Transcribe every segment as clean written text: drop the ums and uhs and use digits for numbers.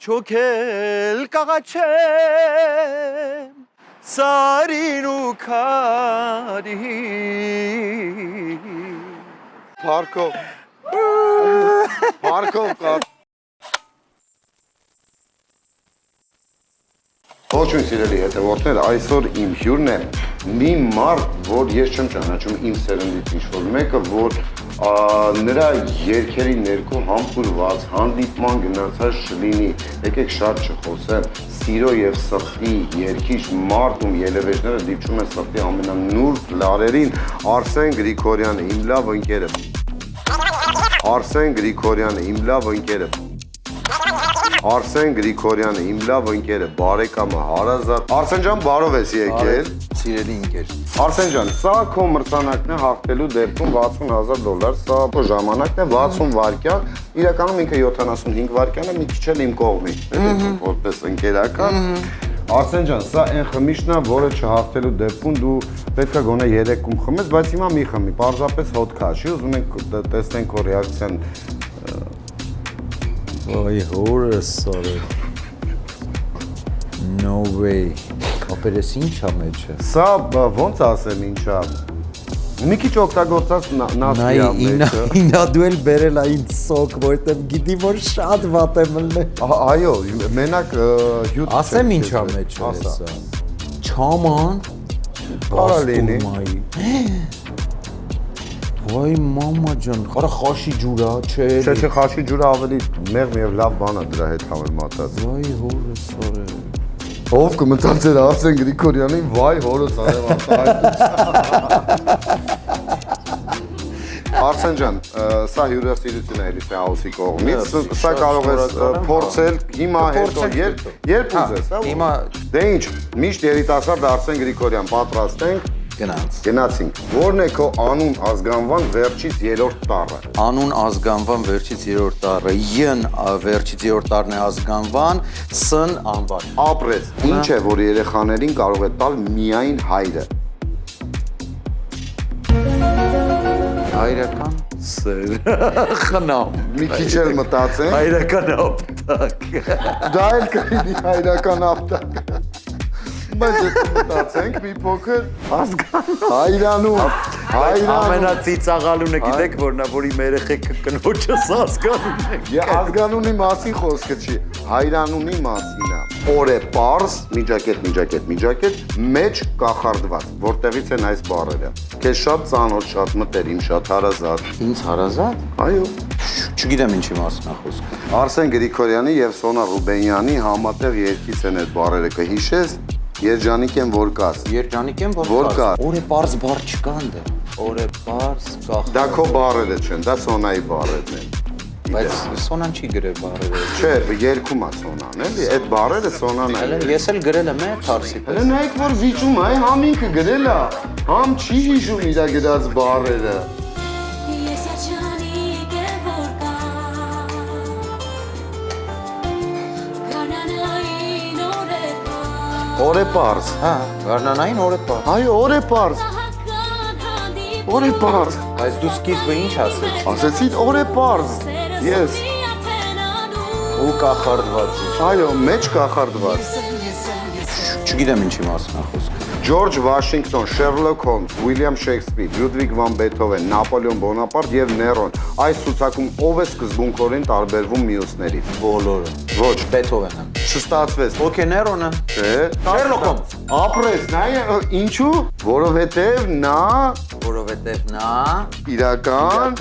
չոքել կաղաչեմ սարին ու քարի Փարքով կար Ողջույն սիրելի հետևորդներ, այսօր իմ հյուրն է մի մարդ, որ ես չեմ ճանաչում իմ սերնդից ինչ-որ մեկը, որ նրա երգերի ներքո համբուրված, հանդիպման գնացած չլինի, եկեք շատ չխոսեմ, սիրո և սխտի երգիչ մարդ, ում ելևեջները դիպչում են սխտի ամենանուրբ լարերին, Արսեն Գրիգորյանը, իմ լավ ընկերը, Արսեն Գրիգորյանը, իմ լավ ընկերը, Արսեն Գրիգորյանը, իմ լավ ընկերը, բարեկամը, հարազատ, Արսեն ջան, բարով ես եկել, Սիրելի ընկեր, Արսեն ջան, սա քո մրցանակն է հաղթելու դեպքում $60,000, սա քո ժամանակն է 60 վայրկյան, իրականում ինքը 75 վայրկյան է, մի քիչ էլ իմ կողմից, որպես ընկերական։ Արսեն ջան, սա այն խմիչքն է, որը չհաղթելու դեպքում դու պետք է գոնե 3-ում խմես, բայց հիմա մի խմի, պարզապես հոտ քաշի, ուզում ենք տեսնենք քո ռեակցիան։ Ոայ հորս սարը, no way, կապերես ինչ ա մեջը։ Սա ոնց ասեմ ինչա, մի քիչ օգտագործած նասկի ա մեջը։ Ինա դու էլ բերել ա ինձ սոկ, որտև գիտի, որ շատ վատ է մլնել։ Այո, մենակ հյութ չեք։ Ասեմ ինչ ա մեջը սա։ Չաման, Կարալինի։ Վայ մամա ջան, խարա խաշի ջուրա, չէ։ Չէ, խաշի ջուրը ավելի մեղմ եւ լավ բան է դրա հետ համեմատած։ Վայ հորս սարը։ Ով կմտածեր Արսեն Գրիգորյանին, վայ հորս Արսեն ջան, սա հյուրասիրություն է Էլիֆե Հաուսի կողմից, սա կարող ես փորձել հիմա հետո երբ ուզես, Հիմա դե ինչ, միշտ երիտասարդ Արսեն Գրիգորյան պատրաստ ենք, գնացինք, որն է քո անուն ազգանվան վերջից 3-րդ տառը։ Անուն ազգանվան վերջից 3-րդ տառը, յն վերջից 3-րդ տառն է ազգանվան, սն անվան։ Ապրես, ինչ է, որ երեխաներին կարող է տալ միայն հայրը։ Հայրական սեր, խնամ։ Մի քիչ էլ մտածենք։ Հայրական ապտակ։ Դա էլ կլինի հայրական ապտակ։ Բայց եթե մտածենք մի փոքր հայրանում, Ամենածիծաղալունը գիտեք որն է, որ իմ երեխեքը կնոջս ազգանուն է։ Ազգանունի մասին խոսքը չի, հայրանունի մասին է։ Օր է պարզ, միջակետ, մեջ կախարդված, որտեղից են այս բառերը։ Քեզ շատ ծանոթ, շատ մտերիմ, շատ հարազատ։ Ինձ հարազատ։ Այո։ Չգիտեմ ինչի մասն է խոսքը։ Արսեն Գրիգորյանի եւ Սոնա Ռուբենյանի համատեղ երգից են այդ բառերը կհիշես։ Երջանիկ եմ որ կաս։ Երջանիկ եմ որ կաս։ Օր է պարզ բառ չկա ընդ։ Օր է պարզ կախ։ Դա քո բառերը չեն, դա Սոնայի բառերն են։ Բայց Սոնան չի գրել բառերը։ Չէ, երգում է Սոնան, էլի, այդ բառերը Սոնան է։ Ես էլ գրել եմ թարսի պես։ Հələ նայեք որ վիճում է, համ ինքը գրել է, համ չի հիշում իր գրած բառերը։ Օր է պարզ։ Հա, գարնանային օր է պարզ։ Այո, օր է պարզ։ Օր է պարզ։ Բայց դու սկիզբը ինչ ասեցի։ Ասեցի օր է պարզ։ Ես։ Ու կախարդված։ Այո, մեջ կախարդված։ Չգիտեմ ինչի մասն է խոսքը։ Ջորջ Վաշինգտոն, Շերլոք Հոլմս, Ուիլյամ Շեքսպիր, Լյուդվիգ վան Բեթհովեն, Նապոլեոն Բոնապարտ եւ Ներոն։ Այս ցուցակում ով է սկզբունքորեն տարբերվում մյուսներից։ Բոլորը։ Ոչ, Բեթհովենը։ չստացվեց։ Okay, Ներոնը։ Չէ։ Շերլոք Հոլմս։ Ապրես, նայ, ինչու՞։ Որովհետեւ նա Որովհետև նա իրական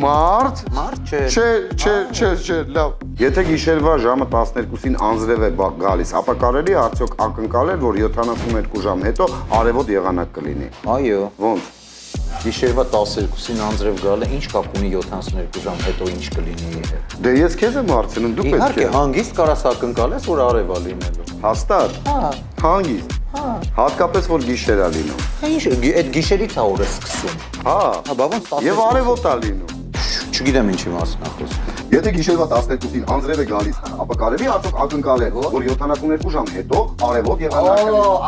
մարդ չէ, լավ։ Եթե գիշերվա ժամը 12-ին անձրև է գալիս, ապա կարելի է արդյոք ակնկալել, որ 72 ժամ հետո արևոտ եղանակ կլինի։ Այո։ Ոնց։ Գիշերվա 12-ին անձրև գալը ինչ կապ ունի 72 ժամ հետո ինչ կլինի։ Դե ես քեզ եմ հարցնում, դու պետք Իհարկե, է։ հանգիստ կարաս ակնկալես, որ արև է լինելու։ Հաստատ։ Հա։ Հանգիստ։ Հատկապես որ գիշեր է լինում։ Ինչ, այդ գիշերից է օրը սկսում։ Հա։ Հա, բա ոնց 10։ Եվ արևոտ է լինում։ Չգիտեմ ինչի մասն է խոսքը։ Եթե գիշերվա 12-ին անձրև է գալիս, ապա կարելի է արդյոք ակնկալել, որ 72 ժամ հետո արևոտ եղանակ կլինի։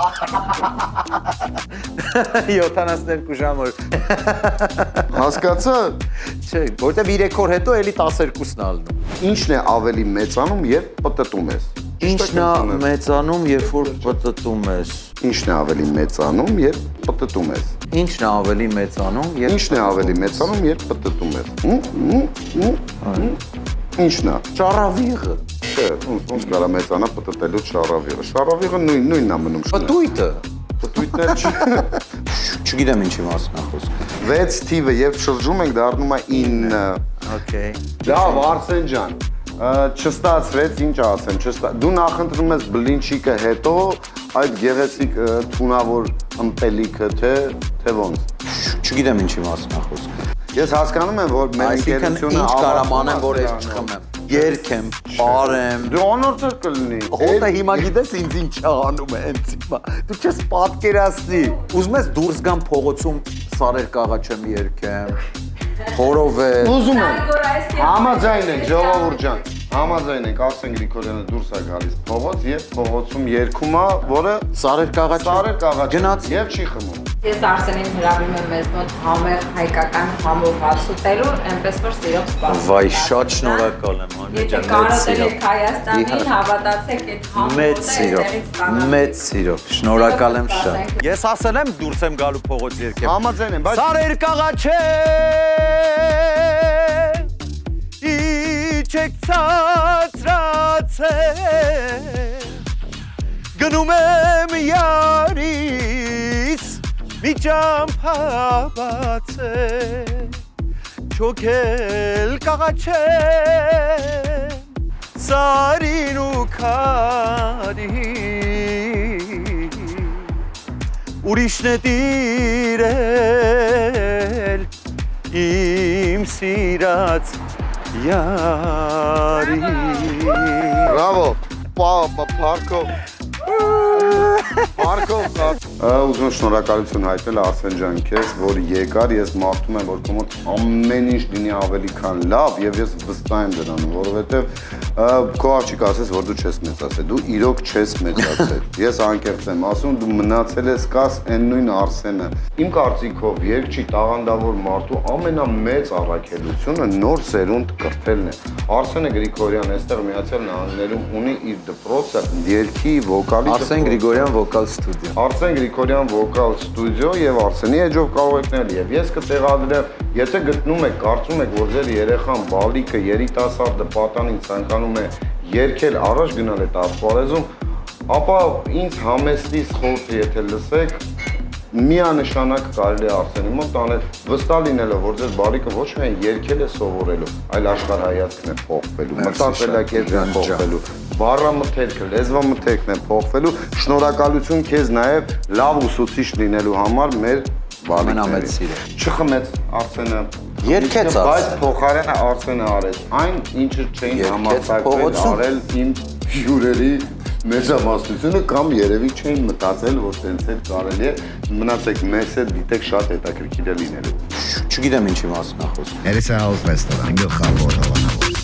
72 ժամ որ Հասկացա՞։ չէ, որտեվ 3 օր հետո էլի 12-ն ալնում։ Ինչն է ավելի մեծանում, երբ պտտում ես։ Ինչն է մեծանում, երբ որ պտտում ես։ Ինչն է ավելի մեծանում, երբ պտտում ես։ Ինչն է ավելի մեծանում, երբ Ինչն է ավելի մեծանում, երբ պտտում ես։ Ինչն է։ Շարավիղը։ Չէ, ոնց կարա մեծանա պտտելու շարավիղը։ Շարավիղը նույնն է մնում։ Պտույտը։ Պտույտն էլ չի։ Չգիտեմ ինչի մասն է խոսքը։ 6 թիվը երբ շրջում ենք դառնում է 9։ Okay։ Լավ, Արսեն ջան, չստացվեց, ինչ ասեմ, դու նախընտրում ես բլինչիկը հետո այդ գեղեցիկ թունավոր ըմպելիքը, թե ոնց։ Չգիտեմ ինչի մասն է խոսքը։ Ես հասկանում եմ, որ մեր ընկերությունը ինչ կարամ անեմ, որ ես չխմեմ։ Երկեմ, բարեմ։ Դու անորթը կլինի։ Հոտը հիմա գիտես ինձ ինչ անում է հենց հիմա։ Դու չես պատկերացնի։ Ուզում ես դուրս գամ փողոցում սարեր կաղաչեմ երկեմ։ Խորովե։ Ուզում եմ։ Համաձայն ենք, ժողովուրդ ջան։ Համաձայն ենք, Արսեն Գրիգորյանը դուրս է գալիս փողոց եւ փողոցում երգում է, որը Սարեր կաղաչեմ։ Գնաց եւ չի խմում։ Ես Արսենին հրավիրում եմ մեզ մոտ համեղ հայկական համոված ուտելու, այնպես որ սիրով սպասում։ Վայ, շատ շնորհակալ եմ, Աննա Եթե ջան, կարոտել եք Հայաստանին, հավատացեք այդ մեծ համովածը սիրով, մեծ սիրով, շնորհակալ եմ շատ։ Սիրով Ես ասել եմ դուրս եմ գալու փողոց երկեմ։ Համաձայն եմ, բայց Սարեր կաղաչեմ, իջեք ցածրացել, գնում եմ յարից, մի ճամփաբացել, չոքել կաղաչեմ, սարին ու քարի, ուրիշն է տիրել, իմ սիրած յարի։ բրավո, պարկով։ Ուզում եմ շնորհակալություն հայտնել Արսեն ջան քեզ, որ եկար, ես մաղթում եմ, որ քո մոտ ամեն ինչ լինի ավելի քան լավ եւ ես վստահ եմ դրանում, որովհետեւ քո աղջիկ ասես, որ դու չես մեծացել, դու իրոք չես մեծացել։ Ես անկեղծ եմ ասում, դու մնացել ես կաս այն նույն Արսենը։ Իմ կարծիքով երգչի տաղանդավոր մարդու ամենամեծ առաքելությունը նոր սերունդ կրթելն է։ Արսենը Գրիգորյան այստեղ Միացյալ Նահանգներում ունի իր դպրոցը երգի վոկալի Արսեն Գրիգորյան վոկալ ստուդիո։ Արսեն Գրիգորյան վոկալ ստուդիո եւ Արսենի էջով կարող եք նել եւ ես կտեղադրեմ, եթե գտնում եք, կարծում եք, որ ձեր երեխան բալիկը, երիտասարդը պատանին ցանկանում է երգել, առաջ գնալ այդ ասպարեզում, ապա ինձ համեստից խորհուրդ եթե լսեք, միանշանակ կարելի է Արսենի մոտ տանել, վստահ լինելով, որ ձեր բալիկը ոչ միայն երգել է սովորելու, այլ աշխարհայացքն է փոխվելու, մտածելակերպն է փոխվելու, բառամթերքը, լեզվամթերքն է փոխվելու, շնորհակալություն քեզ նաև լավ ուսուցիչ լինելու համար մեր Ամենամեծ սիրո։ Չխմեց Արսենը, Երգեց բայց Արսենը։ փոխարենը Արսենը արեց, այն ինչը չէին Երգեց համարձակվել փողոցում։ արել իմ հյուրերի մեծամասնությունը կամ երևի չէին մտածել, որ տենց էլ կարելի է, մնացեք մեզ հետ դիտեք շատ հետաքրքիր է լինելու։ Չգիտեմ ինչի մասն է խոսքը։ Երեսը հաուս ռեստորան, գլխավոր հովանավոր։